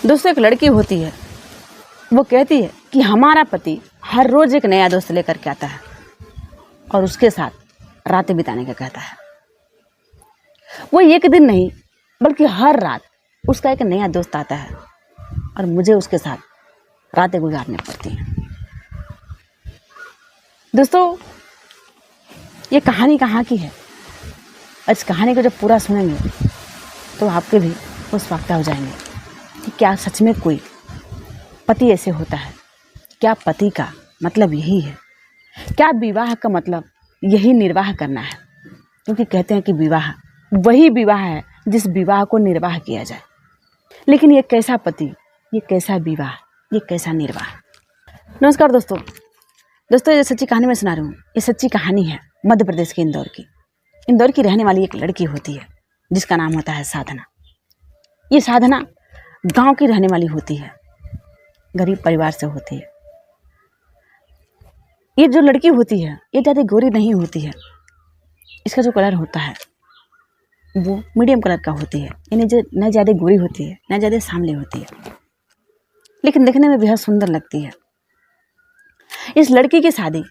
दोस्तों, एक लड़की होती है, वो कहती है कि हमारा पति हर रोज एक नया दोस्त लेकर के आता है और उसके साथ रातें बिताने का कहता है। वो एक दिन नहीं बल्कि हर रात उसका एक नया दोस्त आता है और मुझे उसके साथ रातें गुजारनी पड़ती हैं। दोस्तों, ये कहानी कहाँ की है? इस कहानी को जब पूरा सुनेंगे तो आपके भी उस वक्त हो जाएंगे कि क्या सच में कोई पति ऐसे होता है? क्या पति का मतलब यही है? क्या विवाह का मतलब यही निर्वाह करना है? क्योंकि कहते हैं कि विवाह वही विवाह है जिस विवाह को निर्वाह किया जाए। लेकिन ये कैसा पति, ये कैसा विवाह, ये कैसा निर्वाह? नमस्कार दोस्तों, ये सच्ची कहानी मैं सुना रही हूँ। ये सच्ची कहानी है मध्य प्रदेश के इंदौर की। इंदौर की रहने वाली एक लड़की होती है जिसका नाम होता है साधना। ये साधना गांव की रहने वाली होती है, गरीब परिवार से होती है। ये जो लड़की होती है ये ज़्यादा गोरी नहीं होती है। इसका जो कलर होता है वो मीडियम कलर का होती है, यानी जो न ज़्यादा गोरी होती है न ज़्यादा सांवली होती है, लेकिन देखने में बेहद सुंदर लगती है। इस लड़की की शादी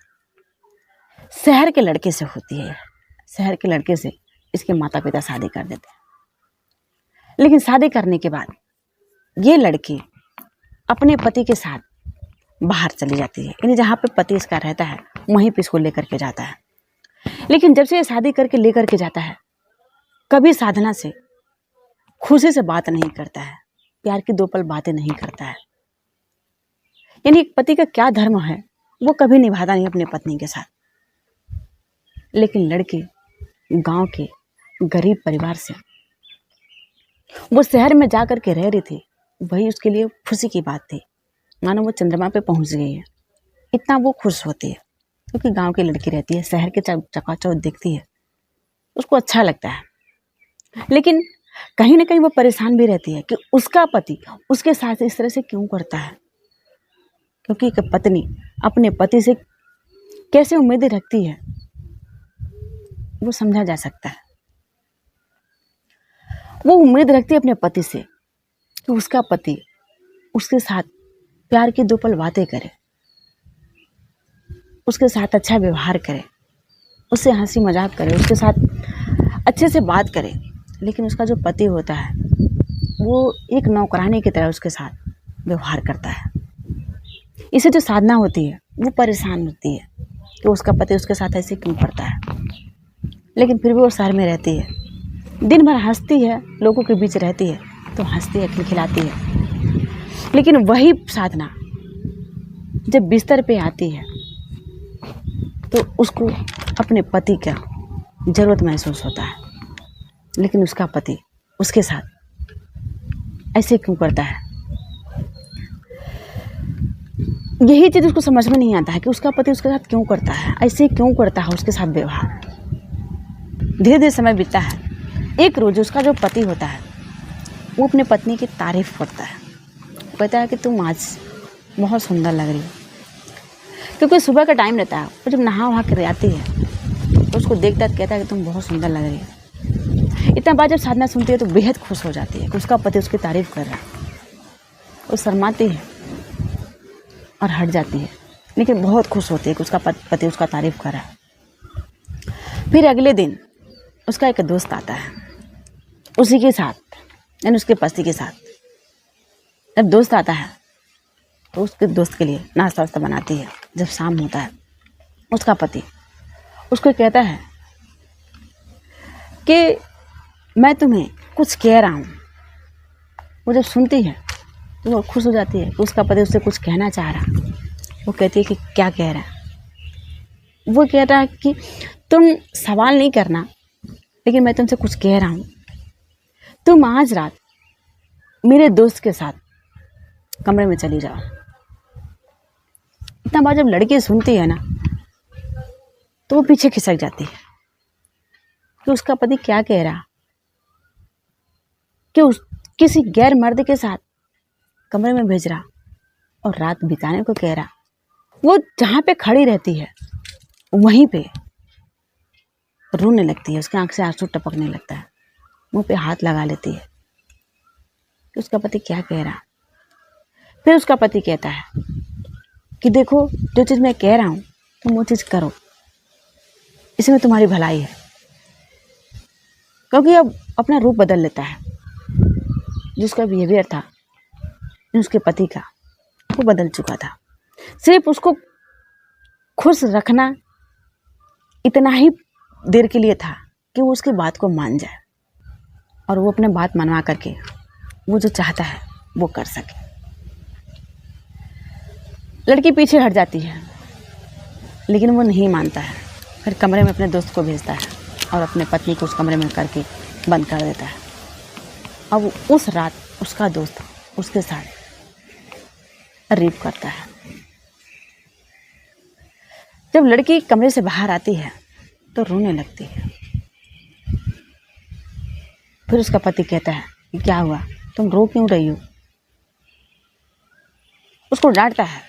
शहर के लड़के से होती है। शहर के लड़के से इसके माता पिता शादी कर देते हैं। लेकिन शादी करने के बाद ये लड़की अपने पति के साथ बाहर चली जाती है, यानी जहाँ पे पति इसका रहता है वहीं पे इसको लेकर के जाता है। लेकिन जब से ये शादी करके लेकर के जाता है, कभी साधना से खुशी से बात नहीं करता है, प्यार की दो पल बातें नहीं करता है। यानी एक पति का क्या धर्म है वो कभी निभाता नहीं अपने पत्नी के साथ। लेकिन लड़की गांव के गरीब परिवार से वो शहर में जा कर के रह रही थी, वही उसके लिए खुशी की बात थी। मानो वो चंद्रमा पे पहुंच गई है, इतना वो खुश होती है। क्योंकि गांव की लड़की रहती है, शहर के चकाचौंध देखती है, उसको अच्छा लगता है। लेकिन कहीं ना कहीं वो परेशान भी रहती है कि उसका पति उसके साथ इस तरह से क्यों करता है। क्योंकि एक पत्नी अपने पति से कैसे उम्मीदें रखती है वो समझा जा सकता है। वो उम्मीद रखती है अपने पति से कि उसका पति उसके साथ प्यार की दो पल बातें करे, उसके साथ अच्छा व्यवहार करे, उससे हंसी मजाक करे, उसके साथ अच्छे से बात करे। लेकिन उसका जो पति होता है वो एक नौकरानी की तरह उसके साथ व्यवहार करता है। इसे जो साधना होती है वो परेशान होती है कि उसका पति उसके साथ ऐसे क्यों करता है। लेकिन फिर भी वो शहर में रहती है, दिन भर हंसती है, लोगों के बीच रहती है तो हंसती है, खिलखिलाती है। लेकिन वही साधना जब बिस्तर पे आती है तो उसको अपने पति का जरूरत महसूस होता है। लेकिन उसका पति उसके साथ ऐसे क्यों करता है, यही चीज़ उसको समझ में नहीं आता है कि उसका पति उसके साथ क्यों करता है, ऐसे क्यों करता है उसके साथ व्यवहार। धीरे धीरे समय बीतता है। एक रोज उसका जो पति होता है वो अपने पत्नी की तारीफ करता है, कहता है कि तुम आज बहुत सुंदर लग रही हो। क्योंकि सुबह का टाइम रहता है, वो जब नहा वहा कर आती है तो उसको देखता है, कहता है कि तुम बहुत सुंदर लग रही हो। इतना बात जब साधना सुनती है तो बेहद खुश हो जाती है कि उसका पति उसकी तारीफ कर रहा है। वो शर्माती है और हट जाती है, लेकिन बहुत खुश होती है कि उसका पति उसका तारीफ कर रहा है। फिर अगले दिन उसका एक दोस्त आता है, उसी के साथ यानी उसके पति के साथ। जब दोस्त आता है तो उसके दोस्त के लिए नाश्ता वास्ता बनाती है। जब शाम होता है उसका पति उसको कहता है कि मैं तुम्हें कुछ कह रहा हूँ। वो जब सुनती है तो वो खुश हो जाती है कि उसका पति उससे कुछ कहना चाह रहा। वो कहती है कि क्या कह रहा है। वो कह रहा है कि तुम सवाल नहीं करना, लेकिन मैं तुमसे कुछ कह रहा हूँ। तुम आज रात मेरे दोस्त के साथ कमरे में चली जाओ। इतना बात जब लड़की सुनती है ना तो वो पीछे खिसक जाती है कि उसका पति क्या कह रहा, कि किसी गैर मर्द के साथ कमरे में भेज रहा और रात बिताने को कह रहा। वो जहाँ पे खड़ी रहती है वहीं पे रोने लगती है, उसकी आंख से आंसू टपकने लगता है, मुंह पे हाथ लगा लेती है कि उसका पति क्या कह रहा। फिर उसका पति कहता है कि देखो, जो चीज़ मैं कह रहा हूँ तुम वो चीज़ करो, इसमें तुम्हारी भलाई है। क्योंकि अब अपना रूप बदल लेता है, जिसका बिहेवियर था उसके पति का वो बदल चुका था। सिर्फ उसको खुश रखना इतना ही देर के लिए था कि वो उसकी बात को मान जाए और वो अपने बात मनवा करके वो जो चाहता है वो कर सके। लड़की पीछे हट जाती है, लेकिन वो नहीं मानता है। फिर कमरे में अपने दोस्त को भेजता है और अपने पत्नी को उस कमरे में करके बंद कर देता है। अब उस रात उसका दोस्त उसके साथ रेप करता है। जब लड़की कमरे से बाहर आती है तो रोने लगती है। फिर उसका पति कहता है कि क्या हुआ, तुम रो क्यों रही हो? उसको डांटता है।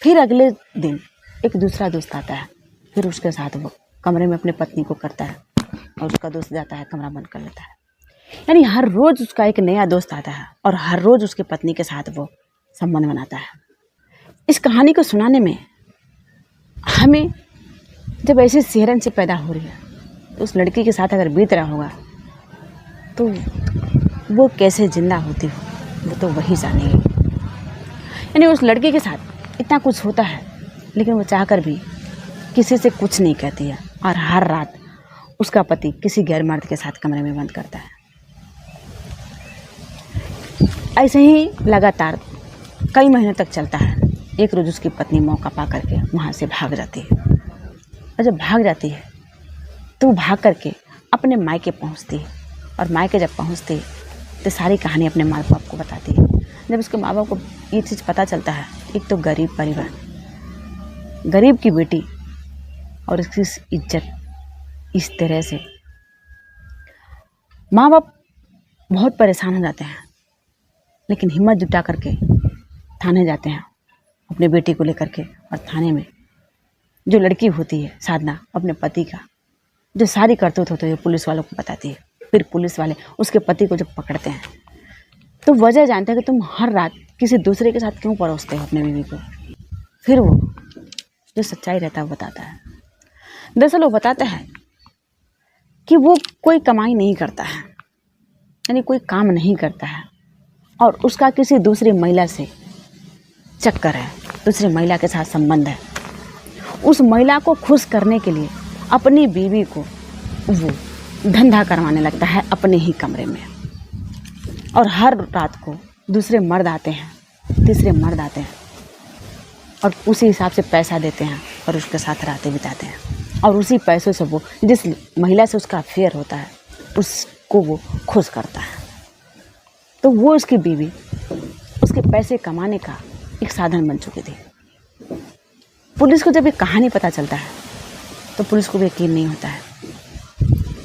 फिर अगले दिन एक दूसरा दोस्त आता है, फिर उसके साथ वो कमरे में अपने पत्नी को करता है और उसका दोस्त जाता है, कमरा बंद कर लेता है। यानी हर रोज़ उसका एक नया दोस्त आता है और हर रोज़ उसके पत्नी के साथ वो संबंध बनाता है। इस कहानी को सुनाने में हमें जब ऐसी सिहरन से पैदा हो रही है तो उस लड़की के साथ अगर बीत रहा होगा तो वो कैसे जिंदा होती हो वो तो वही जानेगी। यानी उस लड़की के साथ इतना कुछ होता है, लेकिन वो चाहकर भी किसी से कुछ नहीं कहती है और हर रात उसका पति किसी गैर मर्द के साथ कमरे में बंद करता है। ऐसे ही लगातार कई महीनों तक चलता है। एक रोज़ उसकी पत्नी मौका पा करके वहाँ से भाग जाती है और जब भाग जाती है तो वो भाग करके अपने मायके पहुँचती है और मायके जब पहुँचती है तो सारी कहानी अपने माँ बाप को बताती है। जब उसके माँ बाप को ये चीज़ पता चलता है, एक तो गरीब परिवार, गरीब की बेटी और इसकी इज्जत इस तरह से, माँ बाप बहुत परेशान हो जाते हैं, लेकिन हिम्मत जुटा करके थाने जाते हैं अपने बेटी को लेकर के। और थाने में जो लड़की होती है साधना, अपने पति का जो सारी करतूत होती है पुलिस वालों को बताती है। फिर पुलिस वाले उसके पति को जब पकड़ते हैं तो वजह जानते हैं कि तुम हर रात किसी दूसरे के साथ क्यों परोसते हो अपने बीवी को। फिर वो जो सच्चाई रहता है वो बताता है। दरअसल वो बताता है कि वो कोई कमाई नहीं करता है, यानी कोई काम नहीं करता है और उसका किसी दूसरी महिला से चक्कर है, दूसरी महिला के साथ संबंध है। उस महिला को खुश करने के लिए अपनी बीवी को वो धंधा करवाने लगता है अपने ही कमरे में। और हर रात को दूसरे मर्द आते हैं, तीसरे मर्द आते हैं और उसी हिसाब से पैसा देते हैं और उसके साथ रातें बिताते हैं। और उसी पैसों से वो जिस महिला से उसका अफेयर होता है उसको वो खुश करता है। तो वो उसकी बीवी उसके पैसे कमाने का एक साधन बन चुकी थी। पुलिस को जब ये कहानी पता चलता है तो पुलिस को भी यकीन नहीं होता है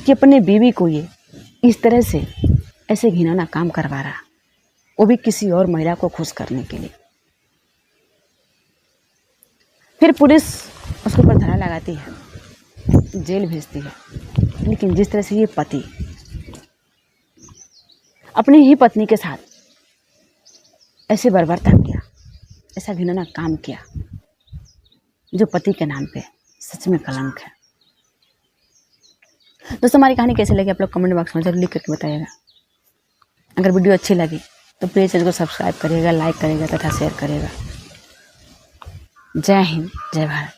कि अपने बीवी को ये इस तरह से ऐसे घिनौना काम करवा रहा, वो भी किसी और महिला को खुश करने के लिए। फिर पुलिस उसके ऊपर धारा लगाती है, जेल भेजती है। लेकिन जिस तरह से ये पति अपनी ही पत्नी के साथ ऐसे बर्बरता किया, ऐसा घिनौना काम किया, जो पति के नाम पे सच में कलंक है। दोस्तों, हमारी कहानी कैसी लगी आप लोग कमेंट बॉक्स में जरूर लिख करके बताइएगा। अगर वीडियो अच्छी लगी तो प्लीज़ चैनल को सब्सक्राइब करिएगा, लाइक करिएगा तथा शेयर करिएगा। जय हिंद, जय भारत।